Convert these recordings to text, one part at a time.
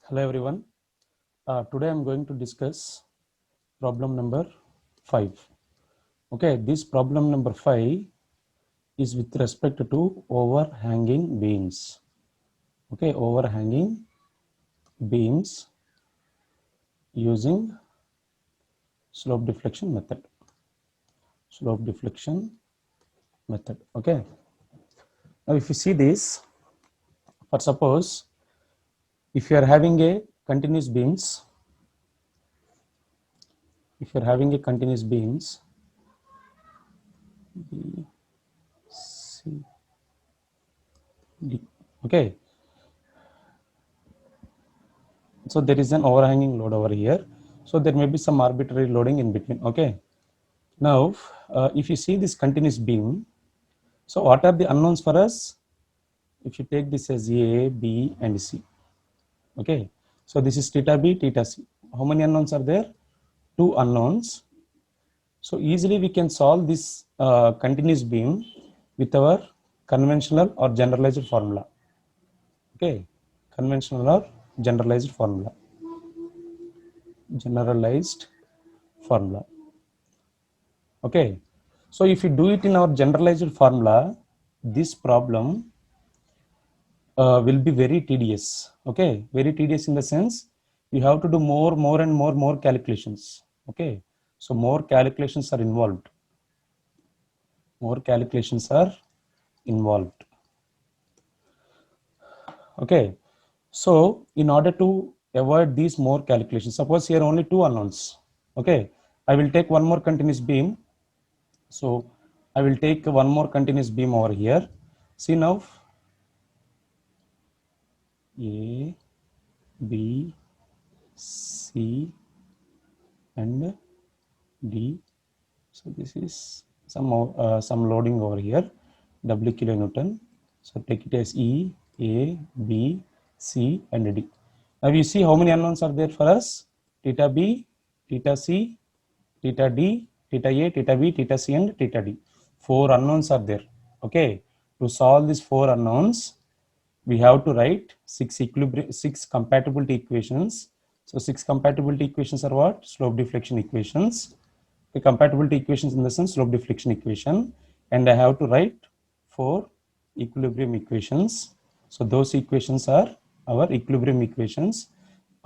Hello everyone. Today I'm going to discuss problem number 5. Okay, this problem number 5 is with respect to overhanging beams. Okay, overhanging beams using slope deflection method. Slope deflection method. Okay. Now if you see this, for suppose if you are having a continuous beams, if you are having a continuous beams, B, C, D. Okay, so there is an overhanging load over here, so there may be some arbitrary loading in between. Okay, now if you see this continuous beam, so what are the unknowns for us? If you take this as A, B and C, okay, so this is theta B, theta C. How many unknowns are there? 2 unknowns. So easily we can solve this continuous beam with our conventional or generalized formula. Okay, conventional or generalized formula. Generalized formula. Okay, so if you do it in our generalized formula, this problem will be very tedious. Okay, very tedious in the sense you have to do more and more calculations. Okay, so more calculations are involved. More calculations are involved. Okay, so in order to avoid these more calculations, suppose here only 2 unknowns. Okay, I will take one more continuous beam. So I will take one more continuous beam over here. See now, A, B, C and D. So this is some loading over here, W kilonewton. So take it as E, A, B, C and D. Now you see how many unknowns are there for us? Theta B, theta C, theta D, theta A, theta B, theta C and theta D. 4 unknowns are there. Okay, to solve these 4 unknowns, we have to write 6 compatibility equations. So 6 compatibility equations are what? Slope deflection equations. The compatibility equations in the sense slope deflection equation, and I have to write 4 equilibrium equations. So those equations are our equilibrium equations.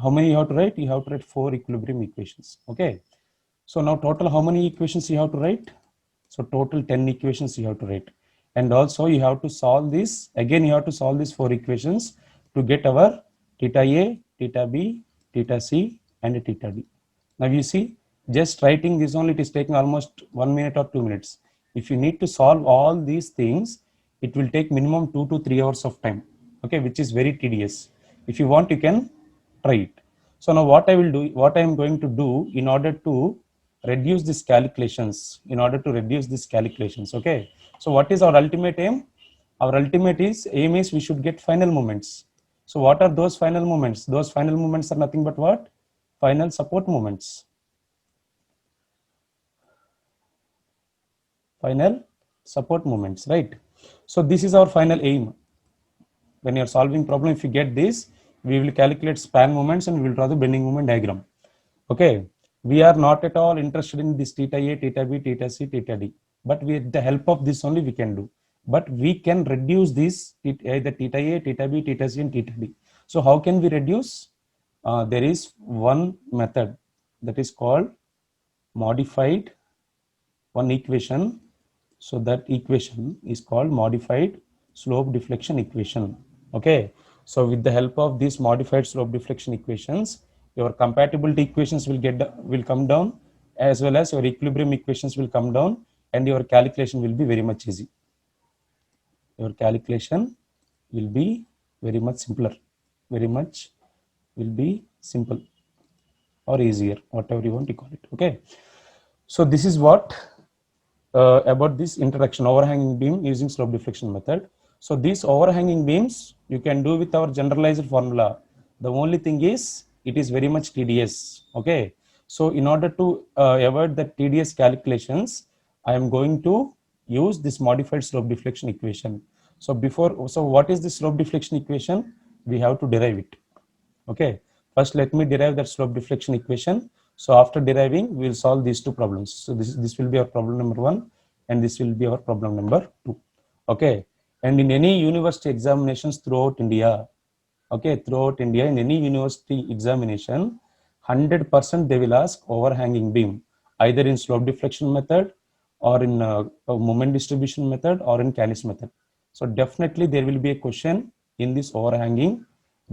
How many you have to write? You have to write 4 equilibrium equations. Okay. So now total how many equations you have to write? So total 10 equations you have to write. And also you have to solve this, again you have to solve these 4 equations to get our theta A, theta B, theta C and theta D. Now you see, just writing this only, it is taking almost 1 minute or 2 minutes. If you need to solve all these things, it will take minimum 2 to 3 hours of time, okay, which is very tedious. If you want, you can try it. So now what I will do, what I am going to do in order to reduce these calculations, okay. So what is our ultimate aim? Our ultimate aim is we should get final moments. So what are those final moments? Those final moments are nothing but what? Final support moments. Final support moments, right? So this is our final aim. When you are solving problem, if you get this, we will calculate span moments and we will draw the bending moment diagram. Okay, we are not at all interested in this theta A, theta B, theta C, theta D, but with the help of this only we can do. But we can reduce this either theta A, theta B, theta C and theta D. So how can we reduce? There is one method that is called modified one equation. So that equation is called modified slope deflection equation. Okay, so with the help of these modified slope deflection equations, your compatibility equations will come down, as well as your equilibrium equations will come down, and your calculation will be very much easy. Your calculation will be very much simpler, very much will be simple or easier, whatever you want to call it. Okay, so this is what about this introduction, overhanging beam using slope deflection method. So these overhanging beams you can do with our generalized formula. The only thing is it is very much tedious. Okay, so in order to avoid the tedious calculations, I am going to use this modified slope deflection equation. So what is the slope deflection equation? We have to derive it. Okay, First, let me derive that slope deflection equation. So after deriving, we will solve these two problems. So this will be our problem number 1, and this will be our problem number 2. Okay. And in any university examinations throughout India, okay, throughout India, in any university examination, 100% they will ask overhanging beam, either in slope deflection method or in a moment distribution method or in Callis method. So definitely there will be a question in this overhanging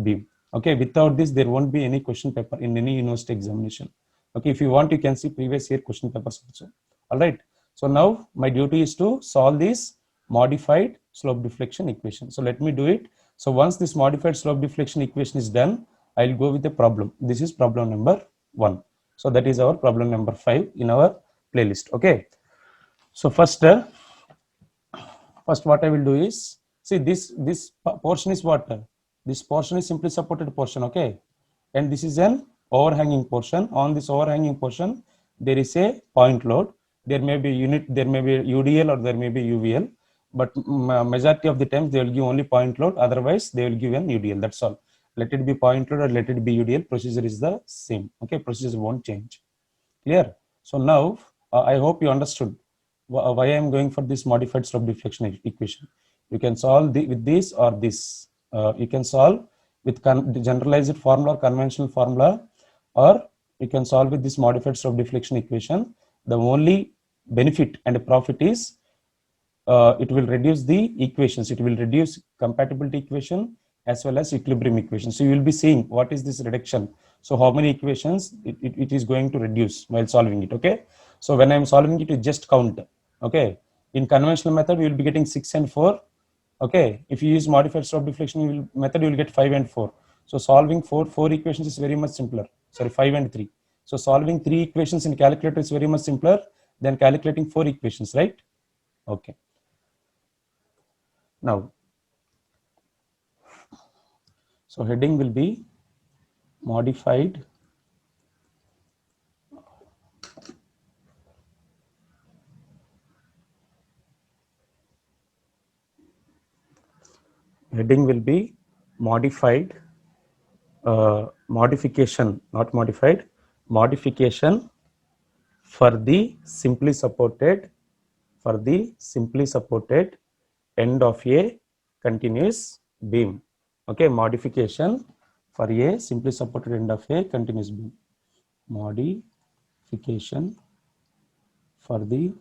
beam. Okay, without this, there won't be any question paper in any university examination. Okay, if you want, you can see previous year question papers also. All right. So now my duty is to solve this modified slope deflection equation. So let me do it. So once this modified slope deflection equation is done, I'll go with the problem. This is problem number 1. So that is our problem number 5 in our playlist. Okay. So first what I will do is, see, this portion is what? This portion is simply supported portion, okay? And this is an overhanging portion. On this overhanging portion, there is a point load. There may be unit, there may be UDL or there may be UVL, but majority of the times they will give only point load. Otherwise, they will give an UDL. That's all. Let it be point load or let it be UDL. Procedure is the same. Okay, procedure won't change. Clear? So now I hope you understood why I am going for this modified slope deflection equation. You can solve with this or this. You can solve with the generalized formula or conventional formula, or you can solve with this modified slope deflection equation. The only benefit and profit is it will reduce the equations. It will reduce compatibility equation as well as equilibrium equation. So you will be seeing what is this reduction. So how many equations it is going to reduce while solving it. Okay. So when I am solving it, you just count. Okay. In conventional method, we will be getting 6 and 4. Okay. If you use modified slope deflection method, you will get 5 and 4. So solving four equations is very much simpler. Sorry, 5 and 3. So solving 3 equations in calculator is very much simpler than calculating 4 equations, right? Okay. Now, so heading will be modified heading will be modified modification, not modified, modification for the simply supported end of a continuous beam. Okay, modification for a simply supported end of a continuous beam. Modification for the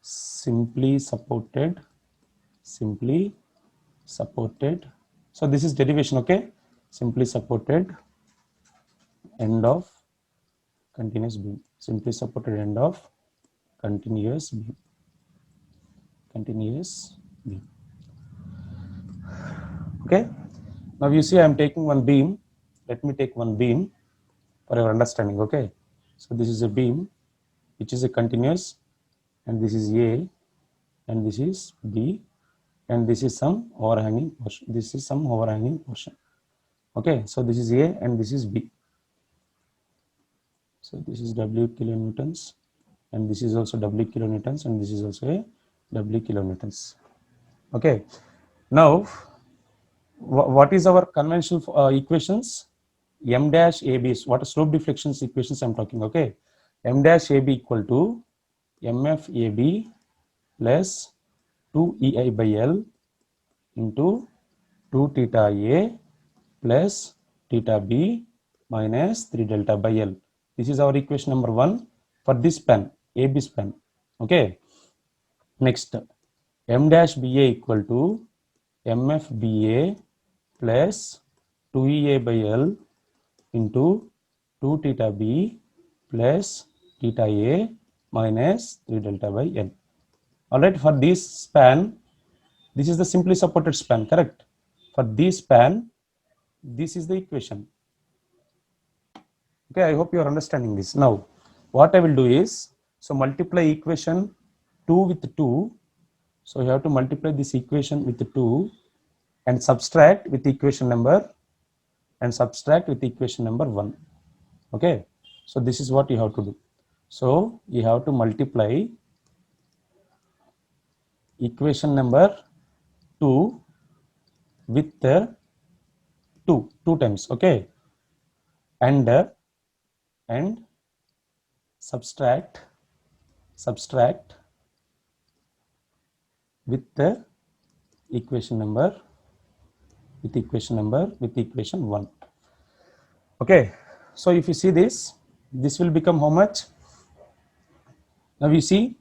simply supported. So this is derivation, okay? Simply supported end of continuous beam. Simply supported end of continuous beam. Okay. Now you see I am taking one beam. Let me take one beam for your understanding. Okay. So this is a beam which is a continuous, and this is A, and this is B, and this is some overhanging portion. Okay. So this is A and this is B. So this is W kilonewtons, and this is also W kilonewtons, and this is also a W kilonewtons. Okay. Now, what is our conventional equations? M dash AB is what slope deflections equations I'm talking. Okay. M dash AB equal to MF AB plus 2 EI by L into 2 theta A plus theta B minus 3 delta by L. This is our equation number 1 for this span, AB span. Okay. Next, M dash BA equal to MF BA plus 2EA by L into 2 theta B plus theta A minus 3 delta by L. Alright, for this span, this is the simply supported span, correct? For this span, this is the equation. Okay, I hope you are understanding this. Now, what I will do is, so multiply equation 2 with 2. So you have to multiply this equation with 2 and subtract with equation number 1. Okay, so this is what you have to do. So you have to multiply equation number 2 with two times, okay, and subtract with the equation number with equation 1. Okay, so if you see this will become how much? Now you see,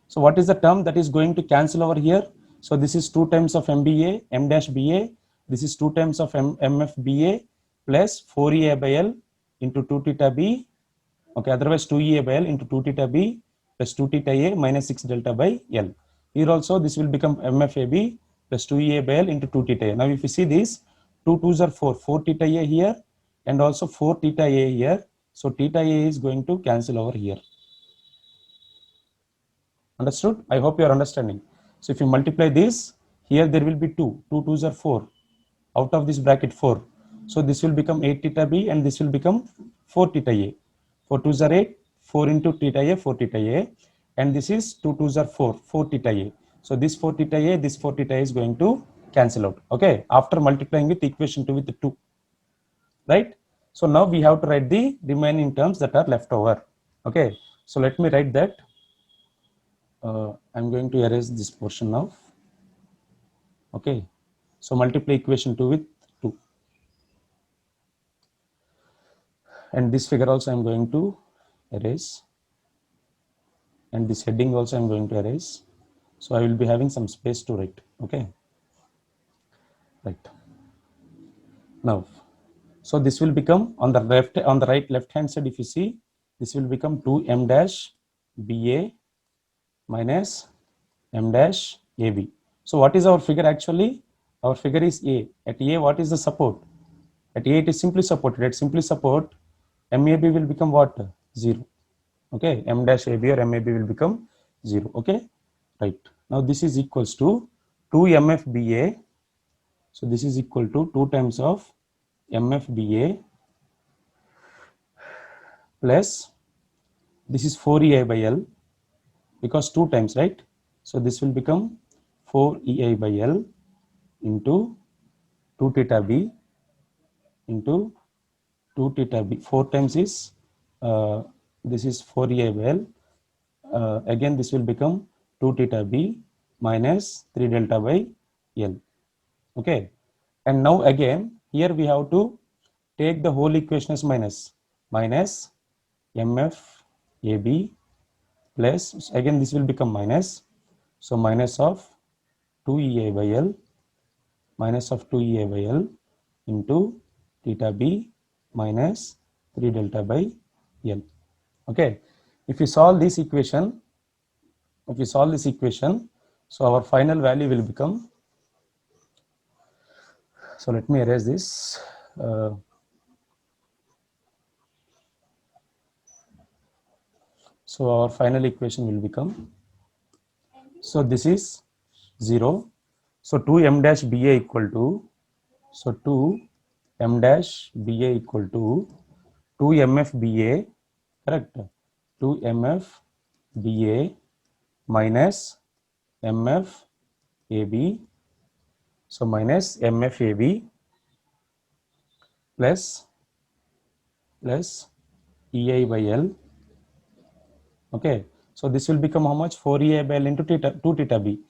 so what is the term that is going to cancel over here? So this is 2 times of MBA, M dash BA. This is 2 times of MFBA plus 4EA by L into 2 theta B. Okay, otherwise 2EA by L into 2 theta B plus 2 theta A minus 6 delta by L. Here also this will become MFAB plus 2EA by L into 2 theta A. Now if you see this, 2 2s are 4 theta A here and also 4 theta A here. So theta A is going to cancel over here. Understood? I hope you are understanding. So if you multiply this, here there will be 2. 2 2s are 4. Out of this bracket 4. So this will become 8 theta B and this will become 4 theta A. 4 2s are 8. 4 into theta A, 4 theta A. And this is 2 2s are 4. 4 theta A. So this 4 theta A, this 4 theta A is going to cancel out. Okay. After multiplying with equation 2 with 2. Right? So now we have to write the remaining terms that are left over. Okay. So let me write that. I'm going to erase this portion now. Okay, so multiply equation 2 with 2, and this figure also I'm going to erase, and this heading also I'm going to erase. So I will be having some space to write. Okay, right. Now, so this will become on the left hand side. If you see, this will become 2m dash BA minus m dash AB. So what is our figure actually? Our figure is A. At A, what is the support? At A, it is simply supported. At simply support, MAB will become what? 0. Okay, M dash AB or MAB will become 0. Okay, right. Now this is equals to 2MFBA. So this is equal to 2 times of MFBA plus this is 4EI by L because 2 times, right? So this will become 4EI by L into 2 theta B into 2 theta B. 4 times is this is 4EI by L. Again this will become 2 theta B minus 3 delta by L. Okay, and now again here we have to take the whole equation as minus MF AB plus, again this will become minus, so minus of 2EA by L minus of 2EA by L into theta B minus 3 delta by L. Okay, if you solve this equation, so our final value will become, so let me erase this. So our final equation will become, so this is 0. So 2m dash BA equal to, so 2m dash BA equal to 2mf BA, correct? 2mf BA minus mf AB, so minus mf AB plus EI by L. Okay, so this will become how much? 4EI by L into 2 theta B.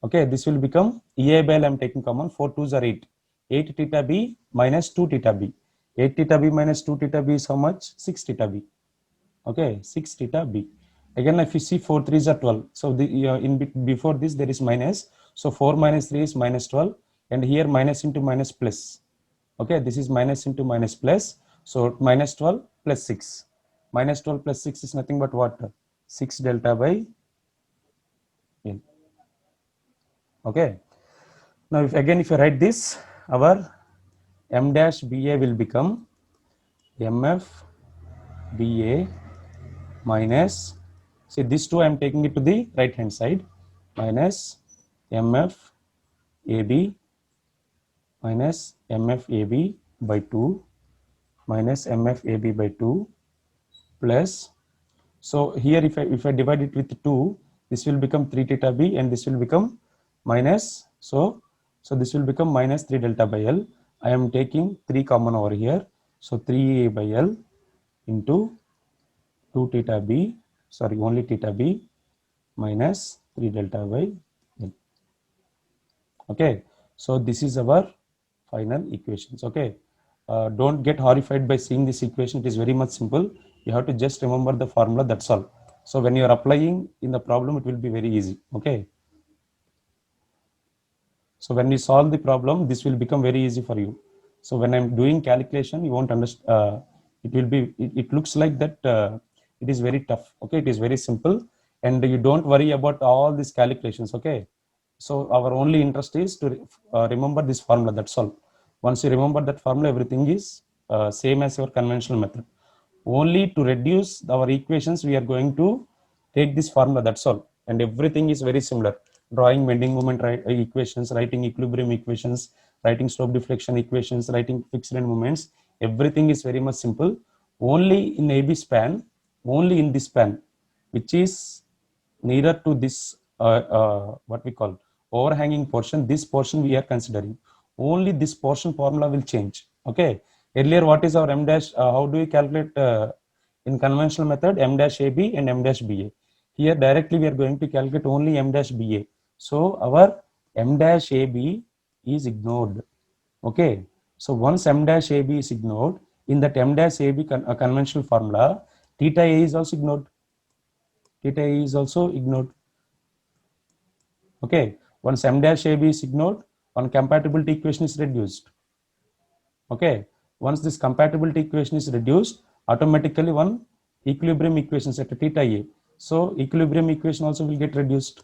Okay, this will become EI by L, I'm taking common, 4 2s are 8. 8 theta B minus 2 theta B. 8 theta B minus 2 theta B is how much? 6 theta B. Okay, 6 theta B. Again, if you see 4 3s are 12. So the before this there is minus. So 4 minus 3 is minus 12, and here minus into minus plus. Okay, this is minus into minus plus. So minus 12 plus 6. Minus 12 plus 6 is nothing but what? 6 delta by L. Okay. Now if you write this, our M dash BA will become MF BA minus, see this 2 I am taking it to the right hand side, minus MF AB minus MF AB by 2 minus MF AB by 2 plus, so here if I divide it with 2, this will become 3 theta B and this will become minus, so this will become minus 3 delta by L. I am taking 3 common over here. So 3a by L into 2 theta b, sorry, only theta b minus 3 delta by L. Okay, so this is our final equations. Okay, don't get horrified by seeing this equation. It is very much simple. You have to just remember the formula, that's all. So when you are applying in the problem, it will be very easy. Okay, so when you solve the problem, this will become very easy for you. So when I'm doing calculation, you won't understand. It will be, it looks like that it is very tough. Okay, it is very simple, and you don't worry about all these calculations. Okay, so our only interest is to remember this formula, that's all. Once you remember that formula, everything is same as your conventional method. Only to reduce our equations, we are going to take this formula, that's all. And everything is very similar. Drawing bending moment equations, writing equilibrium equations, writing slope deflection equations, writing fixed end moments, everything is very much simple. Only in AB span, only in this span, which is nearer to this what we call overhanging portion, this portion we are considering. Only this portion formula will change. Okay, earlier what is our m dash, how do we calculate in conventional method, m dash ab and m dash ba. Here directly we are going to calculate only m dash ba. So our m dash ab is ignored. Okay, so once m dash ab is ignored, in that m dash ab conventional formula, theta a is also ignored. Theta a is also ignored. Okay, once m dash ab is ignored, one compatibility equation is reduced. Okay, once this compatibility equation is reduced, automatically one equilibrium equation set to theta a. So equilibrium equation also will get reduced.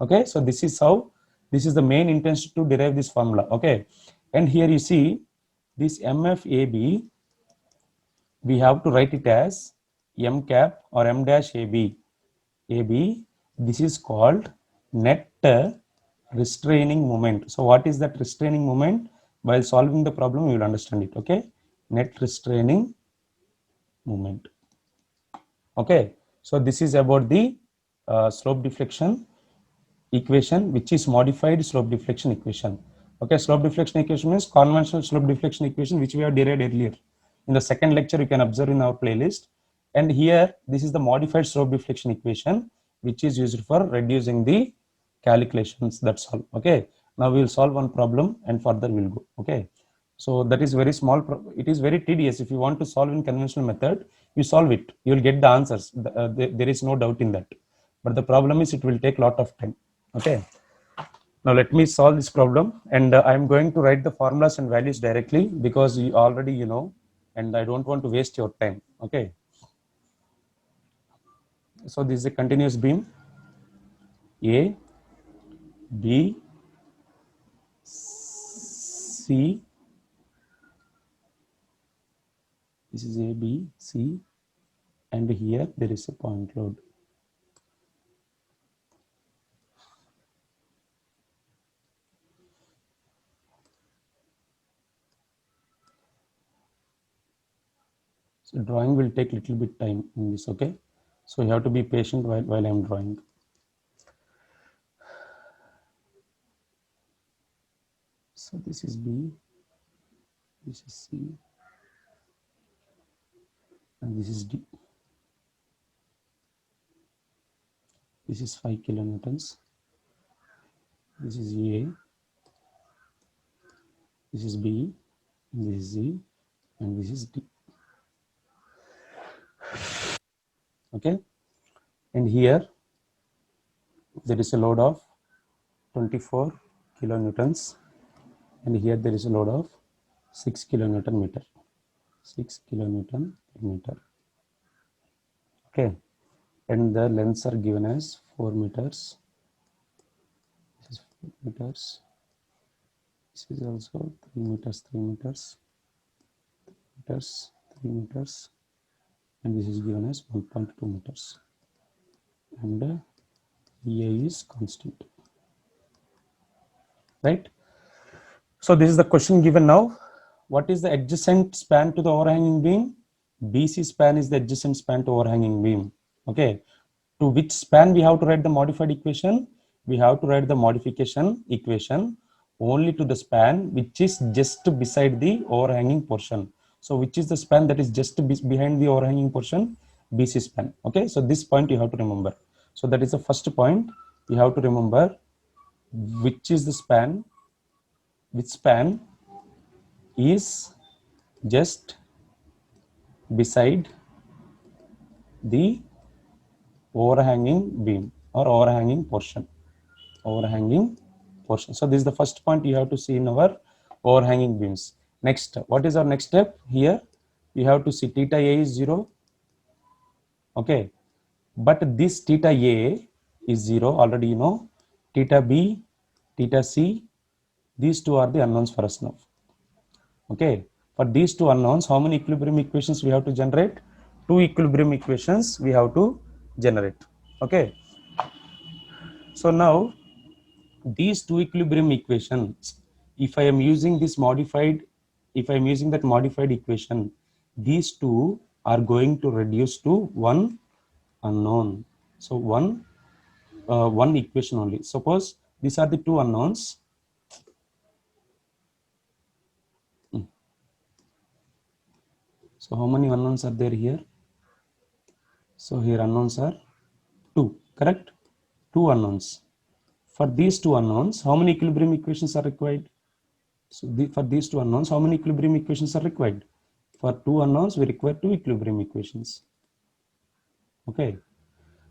Okay, so this is how, this is the main intention to derive this formula. Okay, and here you see this mfab, we have to write it as m cap or m dash ab. AB, this is called net restraining moment. So what is that restraining moment? While solving the problem, you will understand it. Okay, net restraining moment. Okay, so this is about the slope deflection equation, which is modified slope deflection equation. Okay, slope deflection equation means conventional slope deflection equation, which we have derived earlier. In the second lecture, you can observe in our playlist. And here, this is the modified slope deflection equation, which is used for reducing the calculations. That's all. Okay, now we will solve one problem and further we'll go. Okay, so that is very small. It is very tedious. If you want to solve in conventional method, you solve it. You will get the answers. There is no doubt in that. But the problem is it will take a lot of time. Okay, now let me solve this problem, and I'm going to write the formulas and values directly because you already know, and I don't want to waste your time. Okay, so this is a continuous beam, A, B, C, this is A, B, C, and here there is a point load. So drawing will take little bit time in this. Okay, so you have to be patient while I'm drawing. So this is B, this is C, and this is D. This is 5 kilonewtons. This is A, this is B, this is Z, and this is D. Okay, and here there is a load of 24 kilonewtons, and here there is a load of 6 kilonewton meter. 6 kilonewton meter. Okay, and the lengths are given as 4 meters. This is 4 meters. This is also 3 meters, 3 meters, 3 meters, and this is given as 1.2 meters. And EA is constant. Right? So this is the question given now. What is the adjacent span to the overhanging beam? BC span is the adjacent span to overhanging beam. Okay. To which span we have to write the modified equation? We have to write the modification equation only to the span which is just beside the overhanging portion. So which is the span that is just behind the overhanging portion? BC span. Okay, so this point you have to remember. So that is the first point you have to remember, which is the span, which span is just beside the overhanging beam or overhanging portion. So this is the first point you have to see in our overhanging beams. Next, what is our next step? Here you have to see theta A is 0. Okay, but this theta A is 0 already, you know. Theta B, theta C, these two are the unknowns for us now. Okay, for these two unknowns, how many equilibrium equations we have to generate? Two equilibrium equations we have to generate. Okay, so now these two equilibrium equations, if I am using this modified, if I am using that modified equation, these two are going to reduce to one unknown. So one equation only. Suppose these are the two unknowns. So how many unknowns are there here? So here unknowns are 2, correct? 2 unknowns. For these two unknowns, how many equilibrium equations are required? So for these two unknowns, how many equilibrium equations are required? For two unknowns, we require 2 equilibrium equations. Okay,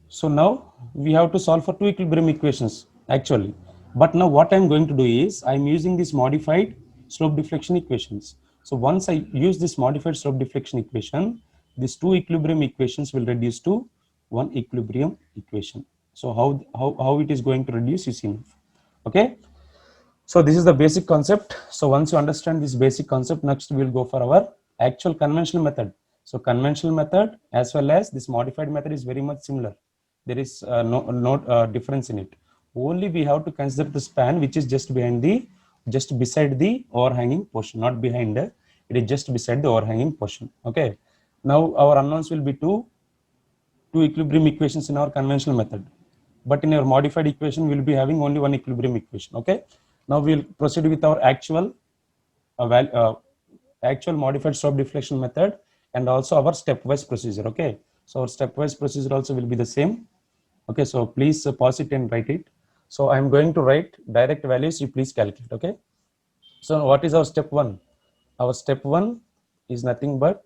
so now we have to solve for 2 equilibrium equations actually. But now what I'm going to do is I'm using this modified slope deflection equations. So once I use this modified slope deflection equation, these 2 equilibrium equations will reduce to 1 equilibrium equation. So how it is going to reduce, you see now. Okay, so this is the basic concept. So once you understand this basic concept, next we will go for our actual conventional method. So conventional method as well as this modified method is very much similar. There is no difference in it. Only we have to consider the span which is just beside the overhanging portion, not behind. It is just beside the overhanging portion. Okay. Now our unknowns will be two equilibrium equations in our conventional method, but in our modified equation we will be having only one equilibrium equation. Okay, now we will proceed with our actual modified slope deflection method and also our stepwise procedure. Okay, so our stepwise procedure also will be the same. Okay, so please pause it and write it. So I am going to write direct values, you please calculate. Okay, so what is our step 1? Our step 1 is nothing but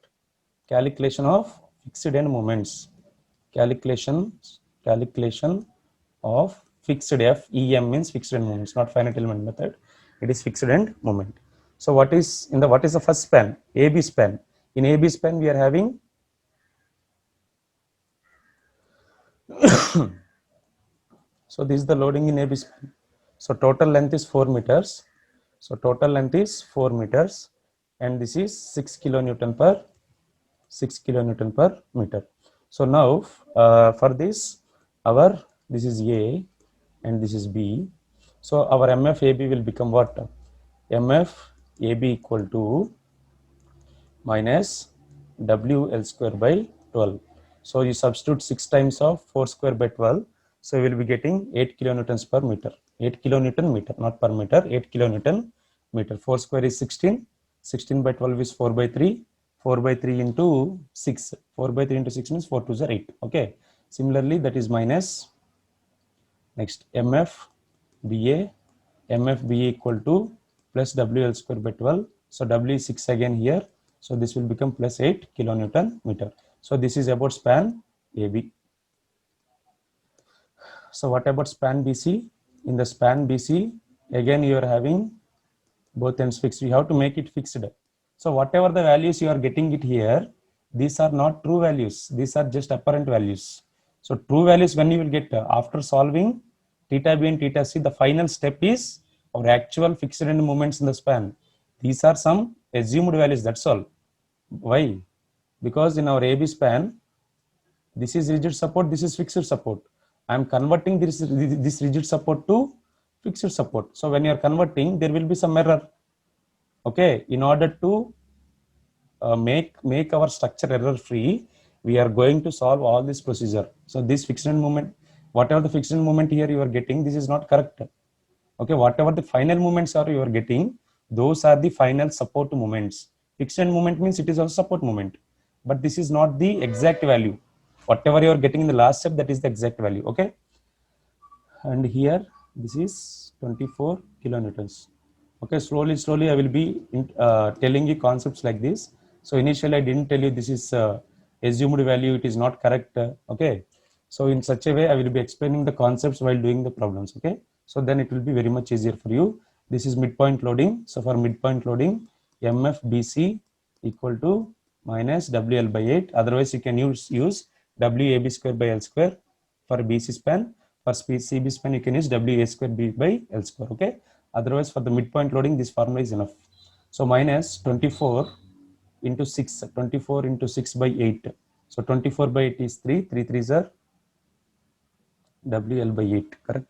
calculation of fixed end moments. Calculation of fixed FEM means fixed end moments, not finite element method. It is fixed end moment. So what is the first span? AB span. In AB span we are having so this is the loading in AB span. So total length is 4 meters. So total length is 4 meters and this is 6 kilonewton per meter. So now for this this is A and this is B. So our MF AB will become what? MF AB equal to minus WL square by 12. So you substitute 6 times of 4 square by 12. So we will be getting 8 kilonewtons per meter. 8 kilonewton meter, not per meter, 8 kilonewton meter. 4 square is 16. 16 by 12 is 4 by 3. 4 by 3 into 6. 4 by 3 into 6 means 4 2s are 8. Okay. Similarly, that is minus. Next, MF BA equal to plus WL square by 12. So W is 6 again here. So this will become plus 8 kilonewton meter. So this is about span AB. So what about span BC? In the span BC, again you are having both ends fixed. You have to make it fixed. So whatever the values you are getting it here, these are not true values. These are just apparent values. So true values when you will get after solving theta B and theta C, the final step is our actual fixed end moments in the span. These are some assumed values, that's all. Why? Because in our AB span, this is rigid support, this is fixed support. I am converting this rigid support to fixed support. So when you are converting, there will be some error. Okay, in order to make our structure error free, we are going to solve all this procedure. So this fixed end moment, whatever the fixed end moment here you are getting, this is not correct. Okay, whatever the final moments are you are getting, those are the final support moments. Fixed end moment means it is also support moment, but this is not the exact value. Whatever you are getting in the last step, that is the exact value. Okay, and here this is 24 kilonewtons. Okay, slowly I will be telling you concepts like this. So initially I didn't tell you this is assumed value, it is not correct. Okay, so in such a way I will be explaining the concepts while doing the problems. Okay, so then it will be very much easier for you. This is midpoint loading. So for midpoint loading, mfbc equal to minus wl by 8. Otherwise you can use wab square by l square for bc span. For CB span, you can use WA square B by L square. Okay. Otherwise, for the midpoint loading, this formula is enough. So minus 24 into 6, 24 into 6 by 8. So 24 by 8 is 3. 3 3s are WL by 8. Correct.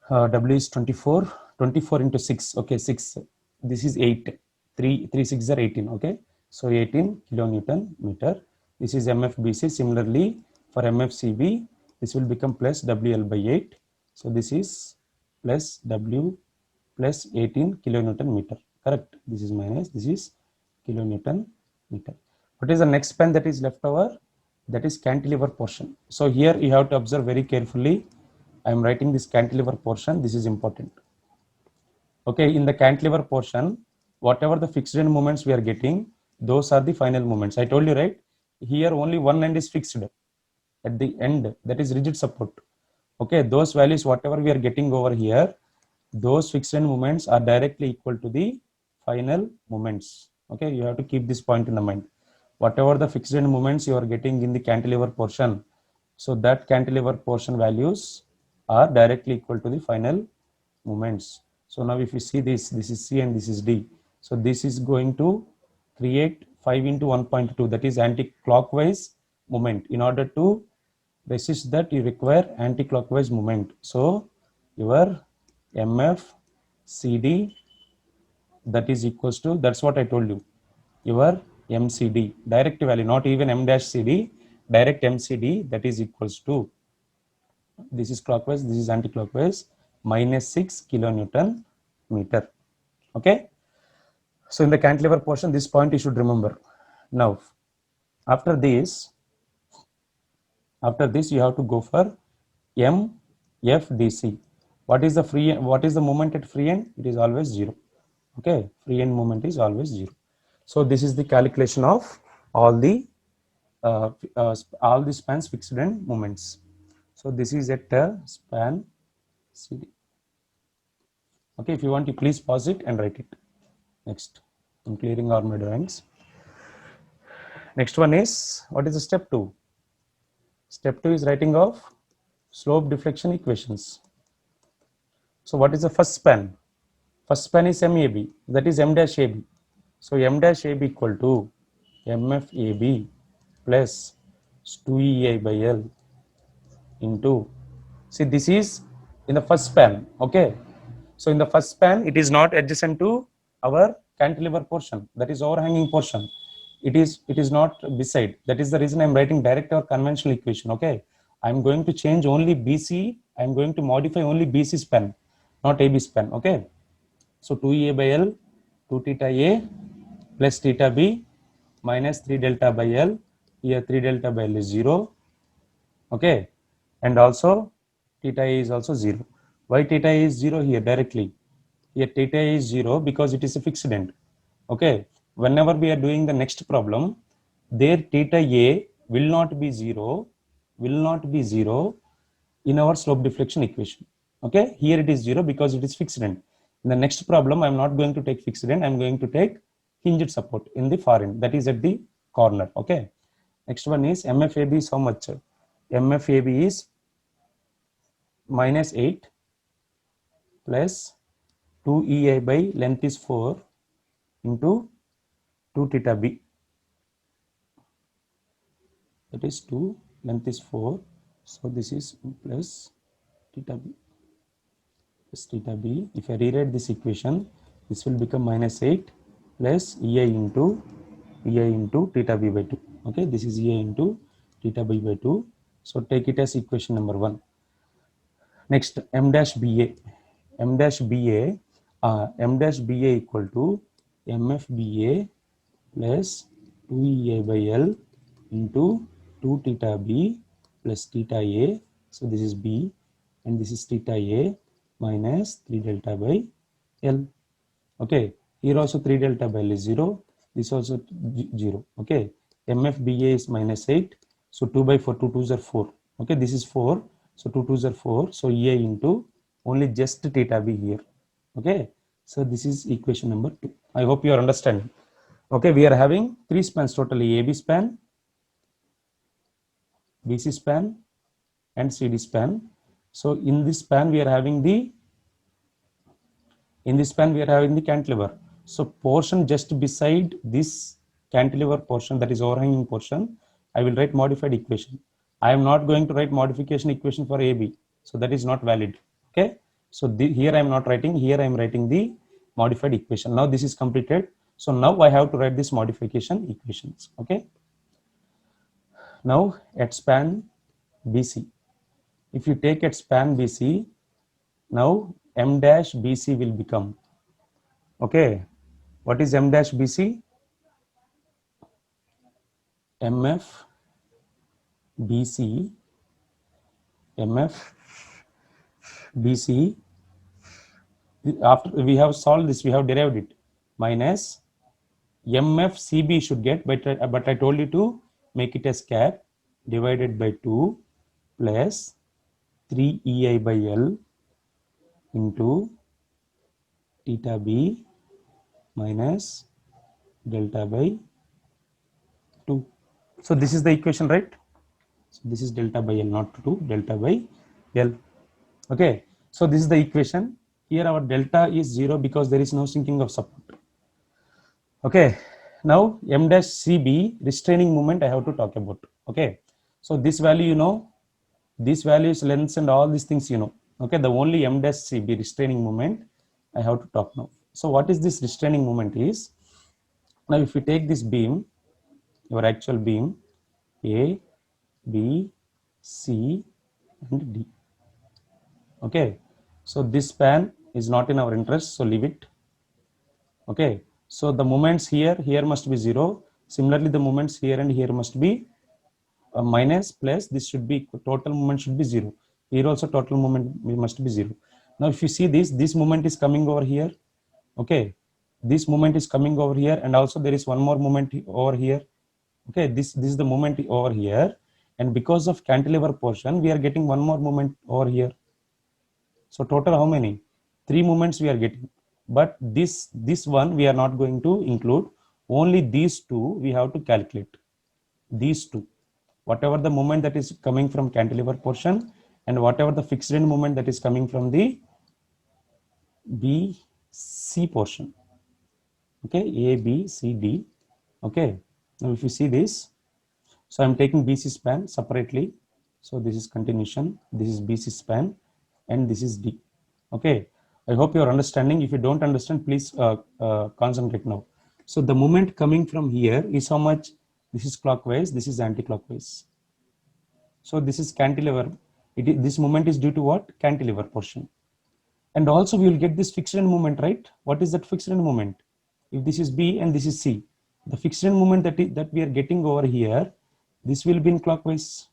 W is 24. 24 into 6. Okay, 6. This is 8. 3 6 are 18. Okay. So 18 kilonewton meter. This is MFBC. Similarly, for MFCB, this will become plus WL by 8. So this is plus W plus 18 kilonewton meter. Correct. This is minus. This is kilonewton meter. What is the next span that is left over? That is cantilever portion. So here you have to observe very carefully. I am writing this cantilever portion. This is important. Okay, in the cantilever portion, whatever the fixed end moments we are getting, those are the final moments. I told you, right? Here only one end is fixed. At the end, that is rigid support. Okay, those values, whatever we are getting over here, those fixed end moments are directly equal to the final moments. Okay, you have to keep this point in the mind. Whatever the fixed end moments you are getting in the cantilever portion, so that cantilever portion values are directly equal to the final moments. So now if you see this is C and this is D. So this is going to create 5 into 1.2, that is anti-clockwise moment. In order to resist that, you require anti-clockwise moment. So your MF CD, that is equals to, that's what I told you, your MCD, direct value, not even M dash CD, direct MCD, that is equals to, this is clockwise, this is anti-clockwise, minus 6 kilonewton meter. Okay. So in the cantilever portion, this point you should remember. Now, after this you have to go for MFDC. What is the moment at free end? It is always 0. Okay, free end moment is always 0. So this is the calculation of all the spans fixed end moments. So this is at span CD. Okay, if you want, you please pause it and write it. Next, I'm clearing all my drawings. Next one is, what is the step 2? Step 2 is writing of slope deflection equations. So what is the first span? First span is MAB, that is M dash AB. So M dash AB equal to MFAB plus 2EI by L into, see, this is in the first span. Okay, so in the first span, it is not adjacent to our cantilever portion, that is overhanging portion. It is not beside. That is the reason I am writing direct or conventional equation. Okay, I am going to change only BC. I am going to modify only BC span, not AB span. Okay, so 2A by L, 2 theta A plus theta B minus 3 delta by L. Here 3 delta by L is 0. Okay, and also theta A is also 0. Why theta A is 0 here directly? Here theta A is 0 because it is a fixed end. Okay, whenever we are doing the next problem, there theta A will not be 0, in our slope deflection equation. Okay, here it is 0 because it is fixed end. In the next problem, I am not going to take fixed end, I am going to take hinged support in the far end, that is at the corner. Okay, next one is MFAB is how much? MFAB is minus 8 plus 2EI by length is 4 into 2 theta B, that is 2, length is 4, so this is plus theta B. If I rewrite this equation, this will become minus 8 plus EI into theta B by 2. Okay, this is EI into theta B by 2. So take it as equation number 1. Next, m dash ba, m dash ba, m dash ba equal to mf ba plus 2ea by l into 2 theta b plus theta a. So this is b and this is theta a minus 3 delta by l. Okay, here also 3 delta by L is 0, this also 0. Okay, MFBA is minus 8, so 2 by 4, 2 2s are 4. Okay, this is 4, so 2 2s are 4, so EA into only just theta B here. Okay, so this is equation number 2. I hope you are understanding. Okay, we are having 3 spans totally: AB span, BC span and CD span. So in this span we are having the cantilever. So portion just beside this cantilever portion, that is overhanging portion, I will write modified equation. I am not going to write modification equation for AB, so that is not valid. Okay, so here I am not writing, here I am writing the modified equation. Now this is completed, so now I have to write this modification equations. Okay, now at span BC, if you take at span BC, now m dash BC will become, okay, what is m dash BC? MF BC, MF BC, after we have solved this, we have derived it, minus MF CB should get, but I told you to make it as cap divided by 2 plus 3 EI by L into theta B minus delta by 2. So this is the equation, right? So this is delta by L, not 2, delta by L. Okay, so this is the equation. Here our delta is 0 because there is no sinking of support. Okay, now m dash CB restraining moment I have to talk about. Okay, so this value you know, this value is lengths and all these things you know. Okay, the only m dash CB restraining moment I have to talk now. So what is this restraining moment is, now if you take this beam, your actual beam A, B, C and D. Okay, so this span is not in our interest, so leave it. Okay, so the moments here must be 0. Similarly, the moments here and here must be minus, plus this should be, total moment should be 0. Here also total moment must be 0. Now if you see this moment is coming over here. Okay, this moment is coming over here, and also there is one more moment over here. Okay, this is the moment over here, and because of cantilever portion we are getting one more moment over here. So total how many? 3 moments we are getting, but this one we are not going to include. Only these two we have to calculate. These two, whatever the moment that is coming from cantilever portion and whatever the fixed end moment that is coming from the BC portion. Okay, A, B, C, D. Okay, now if you see this, so I'm taking BC span separately. So this is continuation, this is BC span, and this is D. Okay, I hope you are understanding. If you don't understand, please concentrate now. So the moment coming from here is how much? This is clockwise, this is anti-clockwise. So this is cantilever. This moment is due to what? Cantilever portion. And also we will get this fixed end moment, right? What is that fixed end moment? If this is B and this is C, the fixed end moment that we are getting over here, this will be in clockwise.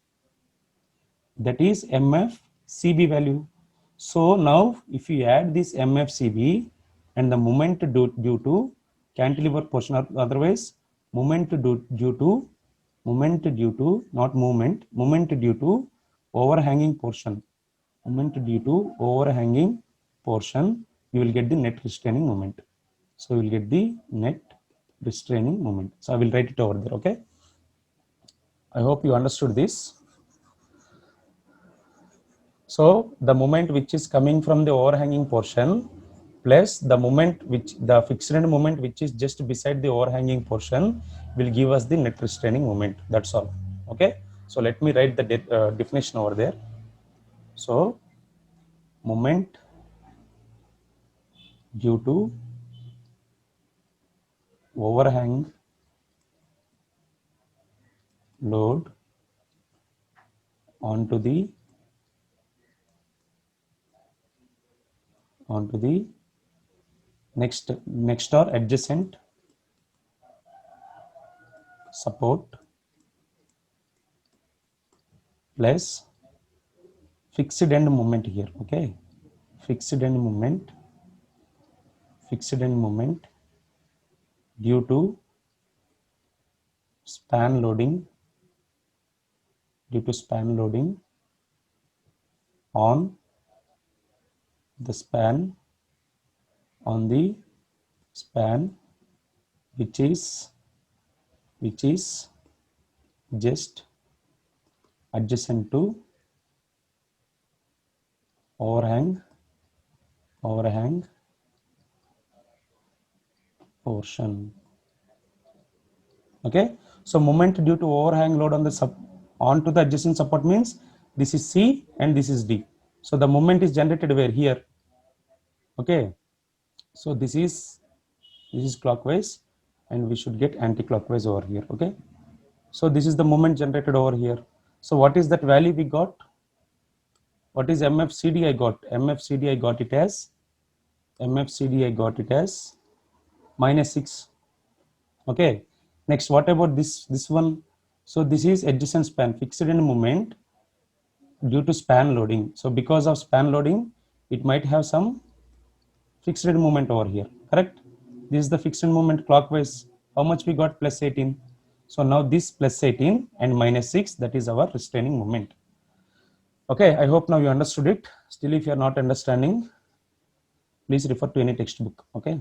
That is MF CB value. So now if you add this MF CB and the moment due to cantilever portion, or otherwise moment due to not movement, moment due to overhanging portion, moment due to overhanging portion, you will get the net restraining moment. So you will get the net restraining moment. So I will write it over there. Okay, I hope you understood this. So the moment which is coming from the overhanging portion plus the moment which the fixed end moment which is just beside the overhanging portion will give us the net restraining moment. That's all. Okay, so let me write the definition over there. So moment due to overhang load onto the onto the next or adjacent support plus fixed end moment here. Okay, fixed end moment due to span loading on the span which is just adjacent to overhang portion. Okay, so moment due to overhang load on the onto the adjacent support means this is C and this is D. So the moment is generated where? Here. Okay, so this is clockwise and we should get anti-clockwise over here. Okay, so this is the moment generated over here. So what is that value we got? What is MFCD? I got it as -6. Okay, next what about this one? So this is adjacent span, fixed end moment due to span loading. So because of span loading, it might have some fixed end moment over here, correct? This is the fixed end moment clockwise. How much we got? +18. So now this +18 and -6, that is our restraining moment. Okay, I hope now you understood it. Still, if you are not understanding, please refer to any textbook. Okay,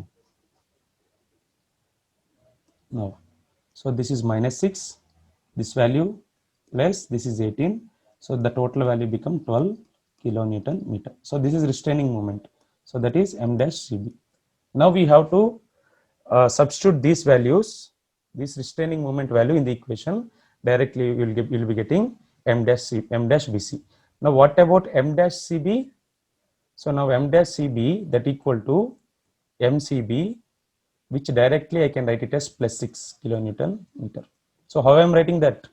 now, so this is -6, this value plus this is 18. So the total value become 12 kilonewton meter. So this is restraining moment. So that is M-CB. Now we have to substitute these values, this restraining moment value in the equation. Directly you will be getting M-BC. Now what about M-CB? So now M-CB that equal to MCB, which directly I can write it as +6 kilonewton meter. So how I am writing that?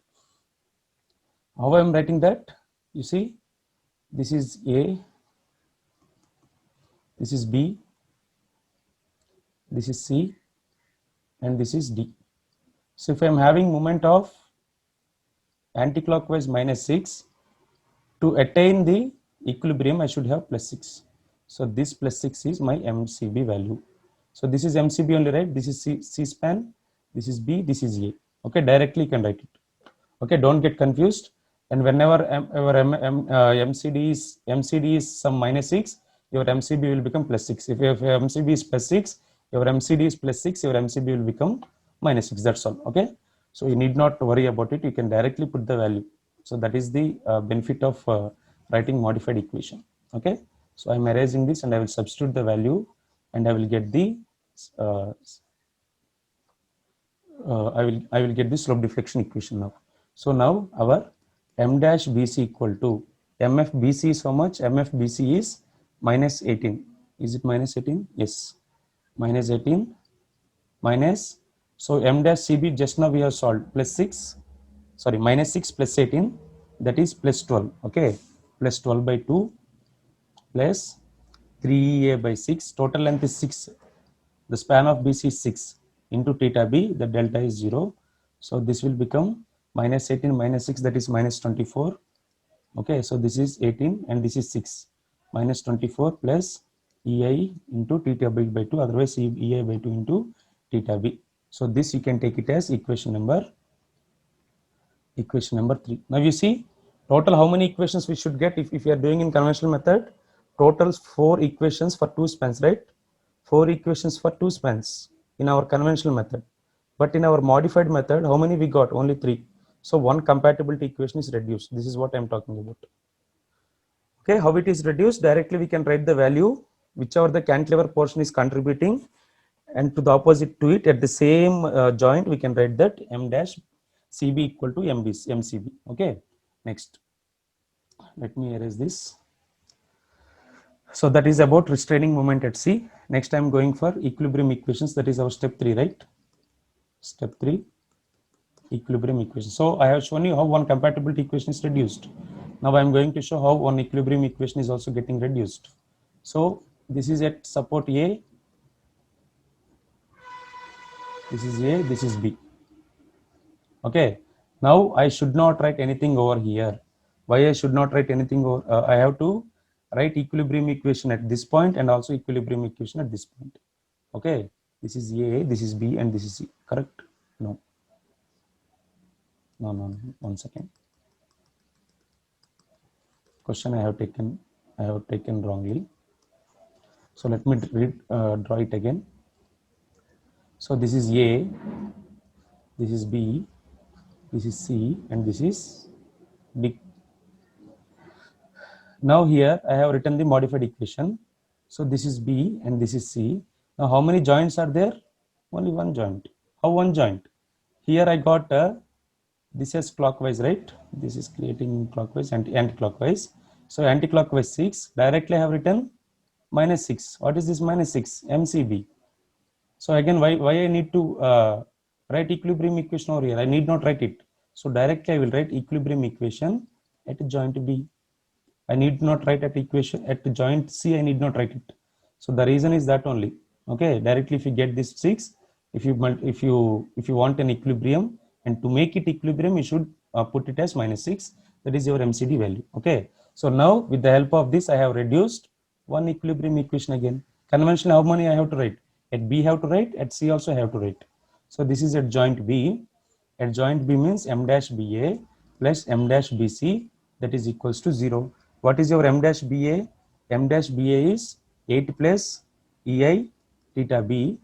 You see, this is A, this is B, this is C, and this is D. So if I am having moment of anti-clockwise -6, to attain the equilibrium I should have +6. So this +6 is my MCB value. So this is MCB only, right? This is C span, this is B, this is A. Okay, directly you can write it. Okay, don't get confused. And whenever MCD is some -6, your MCB will become +6. If your MCB is +6, your MCD is +6, your MCB will become -6. That's all. Okay, so you need not worry about it. You can directly put the value. So that is the benefit of writing modified equation. Okay, so I'm erasing this and I will substitute the value and I will get the I will get the slope deflection equation now. So now our M-BC equal to MFBC is how much? MFBC is -18. Is it -18? Yes, -18 minus. So M-CB just now we have solved +6. Sorry, -6 plus 18, that is +12. Okay, +12 by 2 plus 3A by 6. Total length is 6. The span of BC is 6 into theta B. The delta is 0. So this will become -18 minus 6, that is -24. Okay, so this is 18 and this is 6. -24 plus EI into theta B by 2. Otherwise EI by 2 into theta B. So this you can take it as equation number 3. Now you see total how many equations we should get if you are doing in conventional method. Total 4 equations for 2 spans, right? 4 equations for 2 spans in our conventional method. But in our modified method, how many we got? Only 3. So one compatibility equation is reduced. This is what I am talking about. Okay, how it is reduced? Directly we can write the value whichever the cantilever portion is contributing, and to the opposite to it at the same joint we can write that M-CB equal to MCB. Okay, next let me erase this. So that is about restraining moment at C. Next I am going for equilibrium equations. That is our step 3, right? Step 3, equilibrium equation. So I have shown you how one compatibility equation is reduced. Now I am going to show how one equilibrium equation is also getting reduced. So this is at support A, this is A, this is B. Okay, now I should not write anything over here. Why I should not write anything over? I have to write equilibrium equation at this point and also equilibrium equation at this point. Okay, this is A, this is B, and this is C. Correct? No. No, no, no. 1 second. Question I have taken wrongly. So let me draw it again. So this is A, this is B, this is C, and this is D. Now here I have written the modified equation. So this is B and this is C. Now how many joints are there? Only one joint. How one joint? Here I got this is clockwise, right? This is creating clockwise and anti-clockwise. So anti-clockwise 6. Directly I have written minus 6. What is this minus 6? MCB. So again, why I need to write equilibrium equation over here? I need not write it. So directly I will write equilibrium equation at joint B. I need not write at equation at joint C. I need not write it. So the reason is that only. Okay, directly if you get this 6, if you want an equilibrium, and to make it equilibrium, you should put it as minus 6. That is your MCD value. Okay. So now with the help of this, I have reduced one equilibrium equation again. Conventionally, how many I have to write? At B have to write, at C also I have to write. So this is at joint B. At joint B means M dash BA plus M dash BC, that is equals to 0. What is your M dash BA? M dash BA is 8 plus EI theta B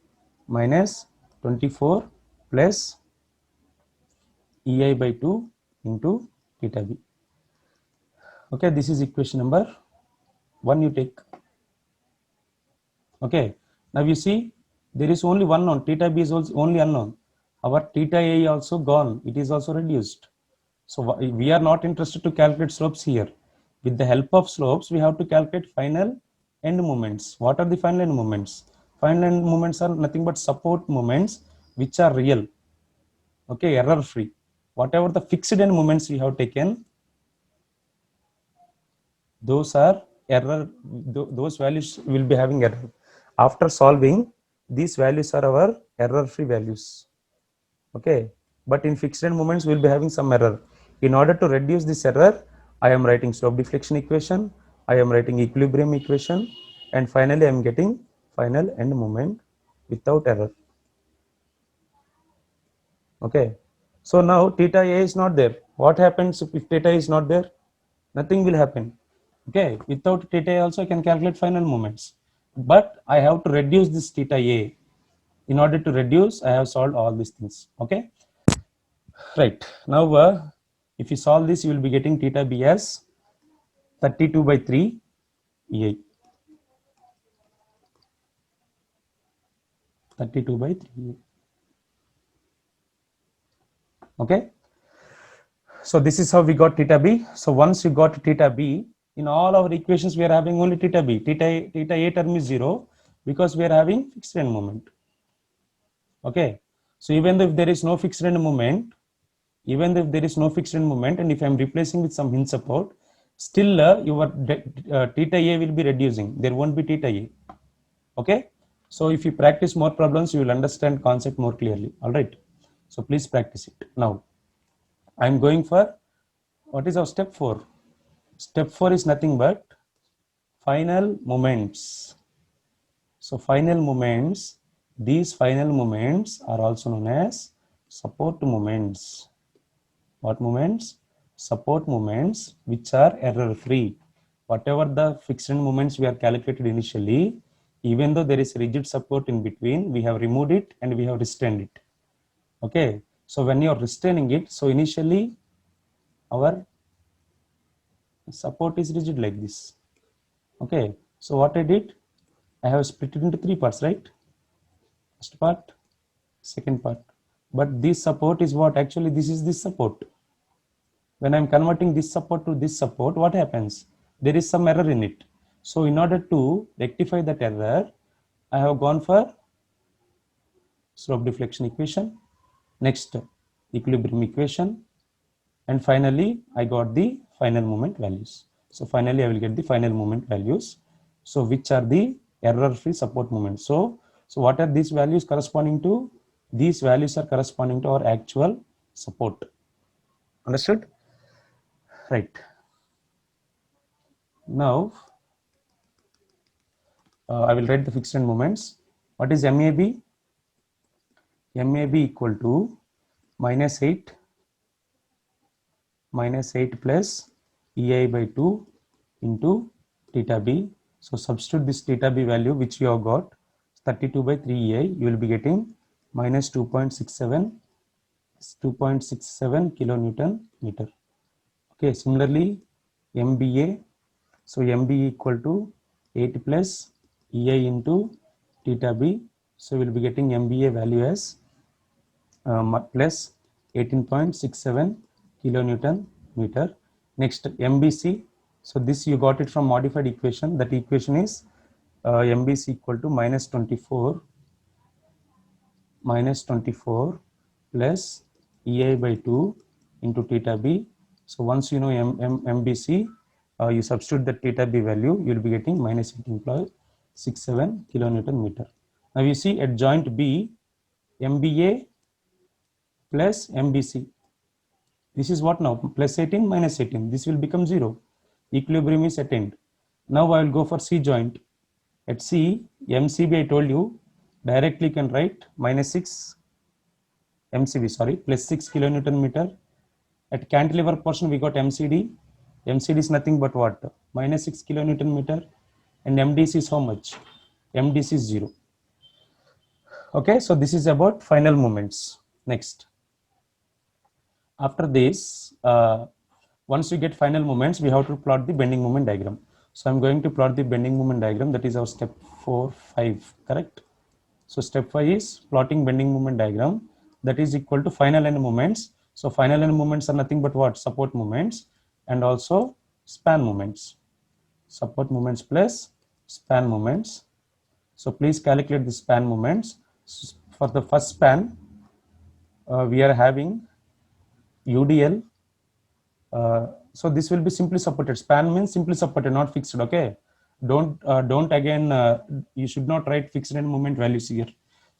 minus 24 plus EI by 2 into theta B. Okay, this is equation number 1 you take. Okay, now you see there is only one known, theta B is also only unknown. Our theta A also gone, it is also reduced. So we are not interested to calculate slopes here. With the help of slopes, we have to calculate final end moments. What are the final end moments? Final end moments are nothing but support moments which are real. Okay, error free. Whatever the fixed end moments we have taken, those are error, those values will be having error. After solving, these values are our error free values. Okay, but in fixed end moments we will be having some error. In order to reduce this error, I am writing slope deflection equation, I am writing equilibrium equation, and finally I am getting final end moment without error. Okay, so now theta A is not there. What happens if theta is not there? Nothing will happen. Okay, without theta A also I can calculate final moments, but I have to reduce this theta A. In order to reduce, I have solved all these things. Okay, right. Now if you solve this, you will be getting theta B as 32 by 3 EI. 32 by 3 EI. Okay, so this is how we got theta B. So once you got theta B, in all our equations we are having only theta B. Theta A term is 0 because we are having fixed end moment. Okay, so even if there is no fixed end moment, and if I am replacing with some hinge support, still your theta A will be reducing. There won't be theta A. Okay, so if you practice more problems, you will understand concept more clearly. All right, so please practice it. Now I am going for, what is our step 4? Step 4 is nothing but final moments. So final moments, these final moments are also known as support moments. What moments? Support moments which are error free. Whatever the fixed moments we are calculated initially, even though there is rigid support in between, we have removed it and we have restrained it. Okay, so when you are restraining it, so initially our support is rigid like this. Okay, so what I did, I have split it into 3 parts, right? First part, second part. But this support is what? Actually, this is this support. When I'm converting this support to this support, what happens? There is some error in it. So in order to rectify that error, I have gone for slope deflection equation, next equilibrium equation, and finally I got the final moment values. So finally I will get the final moment values. So which are the error-free support moment. So what are these values corresponding to? These values are corresponding to our actual support. Understood? Right. Now, I will write the fixed end moments. What is MAB? MAB equal to -8 plus EI by 2 into theta B. So substitute this theta B value which you have got 32 by 3 EI, you will be getting minus 2.67 kilonewton meter. Okay, similarly MBA, so MB equal to 8 plus EI into theta B, so we will be getting MBA value as plus 18.67 kilonewton meter. Next MBC, so this you got it from modified equation. That equation is MBC equal to minus 24 plus EI by 2 into theta B. So once you know MBC, you substitute the theta B value, you will be getting minus 18.67 kilonewton meter. Now you see at joint B, MBA plus MBC. This is what now? Plus 18 minus 18. This will become 0. Equilibrium is attained. Now I will go for C joint. At C, MCB I told you, directly can write minus 6 MCB, sorry, plus 6 kilonewton meter. At cantilever portion we got MCD. MCD is nothing but what? Minus 6 kilonewton meter. And MDC is how much? MDC is 0. Okay, so this is about final moments. Next. After this, once you get final moments, we have to plot the bending moment diagram. So I'm going to plot the bending moment diagram. That is our step 4, 5, correct? So step 5 is plotting bending moment diagram. That is equal to final end moments. So final end moments are nothing but what? Support moments and also span moments. Support moments plus span moments. So please calculate the span moments. So for the first span, we are having UDL. So this will be simply supported. Span means simply supported, not fixed. Okay, don't again, you should not write fixed end moment values here.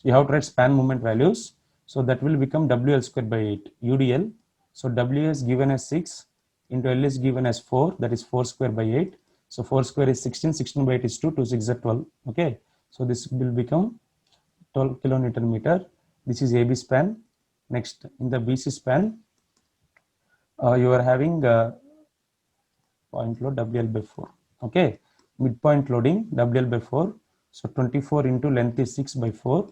You have to write span moment values. So that will become WL square by 8 UDL. So W is given as 6 into L is given as 4, that is 4 square by 8. So 4 square is 16, 16 by 8 is 2, 2 6 is 12. Okay, so this will become 12 kilonewton meter. This is AB span. Next, in the BC span, you are having point load WL by 4. Okay, midpoint loading WL by 4. So 24 into length is 6 by 4.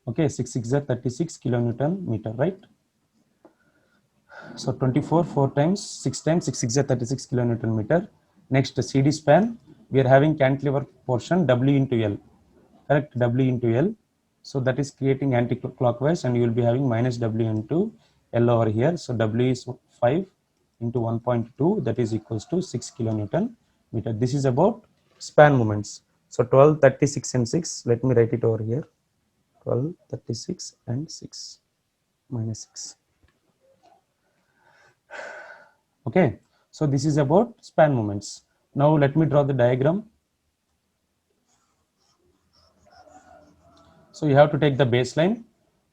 Okay, 6 6 are 36 kilonewton meter, right? So 24, 4 times, 6 times, 6 6 are 36 kilonewton meter. Next, CD span, we are having cantilever portion W into L, correct? W into L. So that is creating anti-clockwise, and you will be having minus W into L over here. So W is 5 into 1.2, that is equals to 6 kilonewton meter. This is about span moments. So 12, 36 and 6, let me write it over here. 12, 36 and 6 minus 6. Okay, so this is about span moments. Now let me draw the diagram. So you have to take the baseline,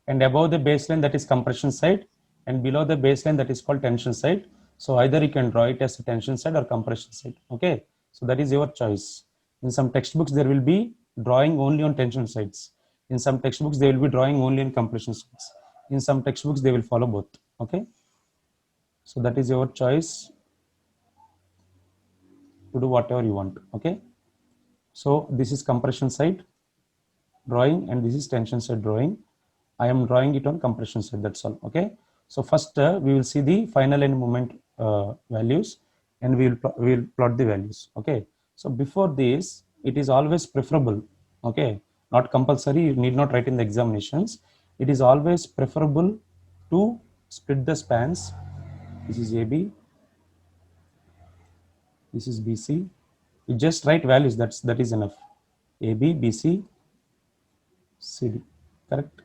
and above the baseline, that is compression side, and below the baseline, that is called tension side. So either you can draw it as a tension side or compression side. Okay, so that is your choice. In some textbooks, there will be drawing only on tension sides. In some textbooks, they will be drawing only on compression sides. In some textbooks, they will follow both. Okay, so that is your choice to do whatever you want. Okay, so this is compression side drawing, and this is tension side drawing. I am drawing it on compression side, that's all. Okay, so first we will see the final end moment values, and we will plot the values. Okay, so before this, it is always preferable, okay, not compulsory, you need not write in the examinations. It is always preferable to split the spans. This is AB, this is BC. You just write values, that is enough. AB, BC, CD, correct?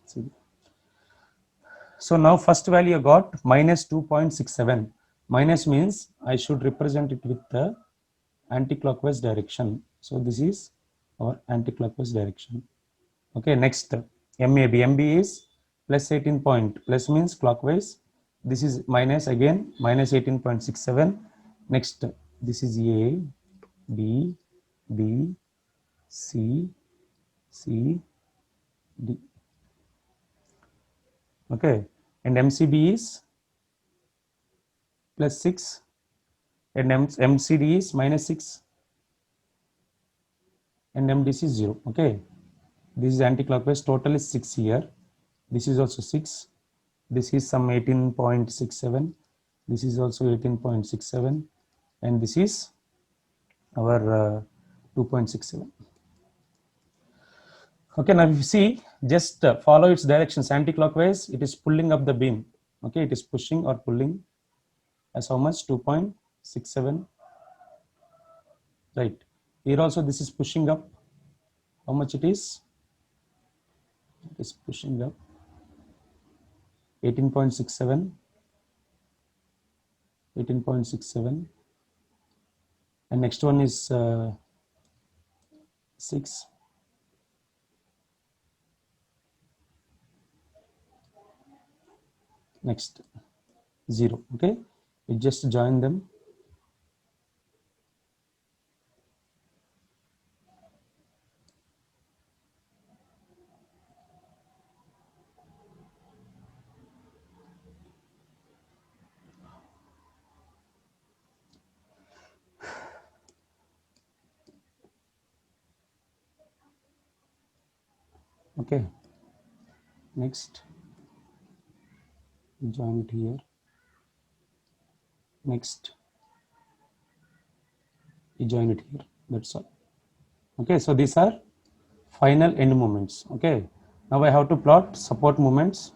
CD. So now first value I got minus 2.67. Minus means I should represent it with the anti-clockwise direction. So this is our anti-clockwise direction. Okay, next MAB is plus 18 point, plus means clockwise. This is minus, again minus 18.67. Next, this is A, B, B, C, C, D. Okay, and MCB is plus 6 and MCD is minus 6 and MDC is 0. Okay, this is anti-clockwise. Total is 6 here. This is also 6. This is some 18.67. This is also 18.67, and this is our 2.67. Okay, now if you see, just follow its directions. Anti-clockwise, it is pulling up the beam. Okay, it is pushing or pulling as how much? 2.67. Right. Here also this is pushing up. How much it is? It is pushing up 18.67. 18.67. And next one is 6. Next 0. Okay, you just join them. Okay, next join it here. Next you join it here. That's all. Okay, so these are final end moments. Okay, now I have to plot support moments.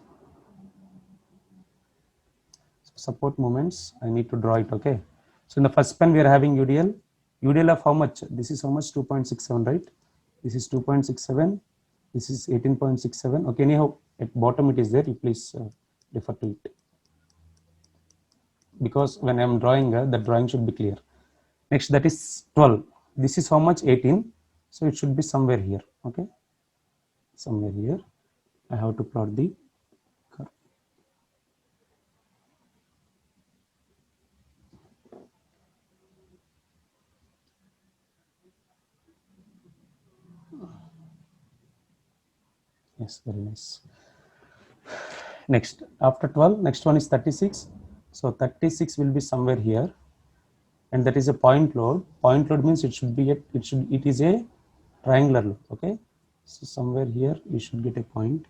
Support moments, I need to draw it. Okay, so in the first span we are having UDL of how much? This is how much? 2.67, right? This is 2.67. This is 18.67. Okay, anyhow at bottom it is there. You please refer to it, because when I am drawing the drawing should be clear. Next, that is 12. This is how much? 18. So it should be somewhere here. Okay, somewhere here I have to plot the curve. Yes, very nice. Next, after 12, next one is 36. So 36 will be somewhere here, and that is a point load. Point load means it should be it is a triangular load. Okay, so somewhere here you should get a point.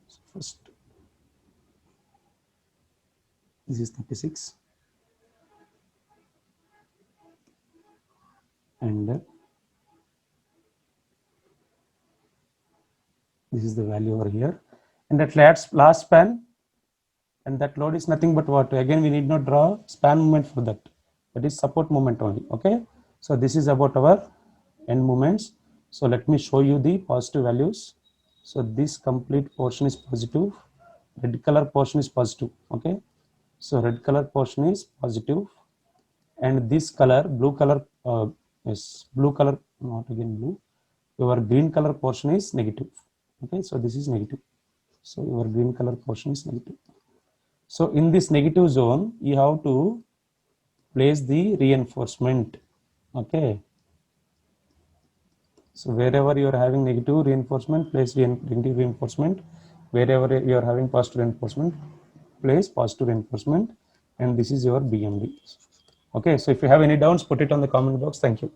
So first, this is 36, and this is the value over here, and that last span, and that load is nothing but what? Again, we need not draw span moment for that. That is support moment only. Okay, so this is about our end moments. So let me show you the positive values. So this complete portion is positive. Red color portion is positive. Okay, so red color portion is positive, and this color, blue color, blue color, not again blue, your green color portion is negative. Okay, so this is negative. So your green color portion is negative. So in this negative zone, you have to place the reinforcement. Okay, so wherever you are having negative reinforcement, place negative reinforcement. Wherever you are having positive reinforcement, place positive reinforcement. And this is your BMD. Okay, so if you have any doubts, put it on the comment box. Thank you.